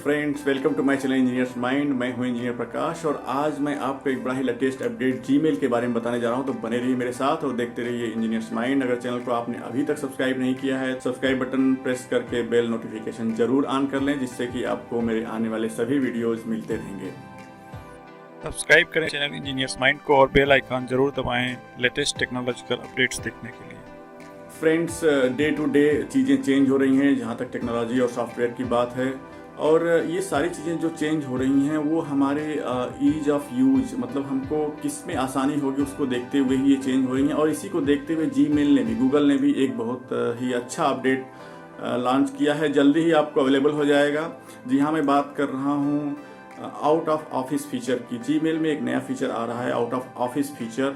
Friends, welcome to my channel engineers mind. मैं हूं engineer प्रकाश और आज मैं आपको एक बड़ा ही लेटेस्ट अपडेट जीमेल के बारे में बताने जा रहा हूं। तो बने रहिए मेरे साथ और देखते रहिए इंजीनियर्स माइंड। अगर चैनल को आपने अभी तक सब्सक्राइब नहीं किया है, सब्सक्राइब बटन प्रेस करके बेल नोटिफिकेशन जरूर ऑन कर लें, जिससे कि आपको मेरे आने वाले सभी वीडियोज मिलते रहेंगे। सब्सक्राइब करें चैनल इंजीनियर्स माइंड को और बेल आइकन जरूर दबाएं लेटेस्ट टेक्नोलॉजिकल अपडेट्स देखने के लिए। फ्रेंड्स, डे टू डे चीज़ें चेंज हो रही हैं जहाँ तक टेक्नोलॉजी और सॉफ्टवेयर की बात है, और ये सारी चीज़ें जो चेंज हो रही हैं वो हमारे ईज ऑफ यूज, मतलब हमको किस में आसानी होगी उसको देखते हुए ही ये चेंज हो रही हैं। और इसी को देखते हुए जीमेल ने भी, गूगल ने भी एक बहुत ही अच्छा अपडेट लॉन्च किया है। जल्दी ही आपको अवेलेबल हो जाएगा। जी हाँ, मैं बात कर रहा हूँ आउट ऑफ ऑफिस फीचर की। जीमेल में एक नया फीचर आ रहा है, आउट ऑफ ऑफिस फीचर,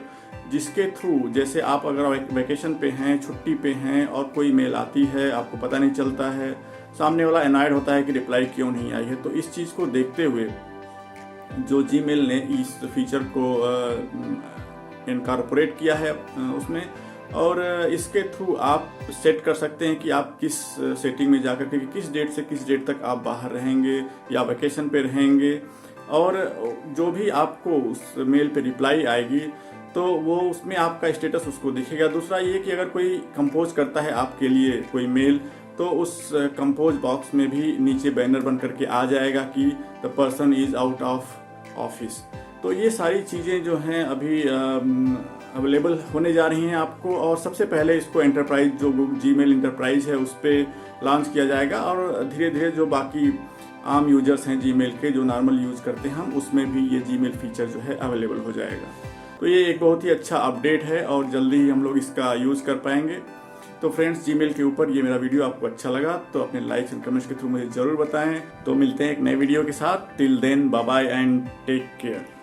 जिसके थ्रू जैसे आप अगर वैकेशन पे हैं, छुट्टी पे हैं और कोई मेल आती है, आपको पता नहीं चलता है, सामने वाला एनॉयड होता है कि रिप्लाई क्यों नहीं आई है। तो इस चीज़ को देखते हुए जो जीमेल ने इस फीचर को इनकॉर्पोरेट किया है उसमें, और इसके थ्रू आप सेट कर सकते हैं कि आप किस सेटिंग में जाकर के किस डेट से किस डेट तक आप बाहर रहेंगे या वैकेशन पे रहेंगे, और जो भी आपको उस मेल पे रिप्लाई आएगी तो वो उसमें आपका स्टेटस उसको दिखेगा। दूसरा ये कि अगर कोई कंपोज करता है आपके लिए कोई मेल, तो उस कंपोज बॉक्स में भी नीचे बैनर बन करके आ जाएगा कि the person is out of office. तो ये सारी चीज़ें जो हैं अभी अवेलेबल होने जा रही हैं आपको, और सबसे पहले इसको एंटरप्राइज, जो जीमेल एंटरप्राइज है, उस पर लॉन्च किया जाएगा, और धीरे धीरे जो बाकी आम यूजर्स हैं जीमेल के, जो नॉर्मल यूज करते हैं हम, उसमें भी ये जीमेल फीचर जो है अवेलेबल हो जाएगा। तो ये एक बहुत ही अच्छा अपडेट है और जल्दी ही हम लोग इसका यूज़ कर पाएंगे। तो फ्रेंड्स, जीमेल के ऊपर ये मेरा वीडियो आपको अच्छा लगा तो अपने लाइक्स एंड कमेंट्स के थ्रू मुझे ज़रूर बताएं। तो मिलते हैं एक नए वीडियो के साथ। Till then, bye bye and take care.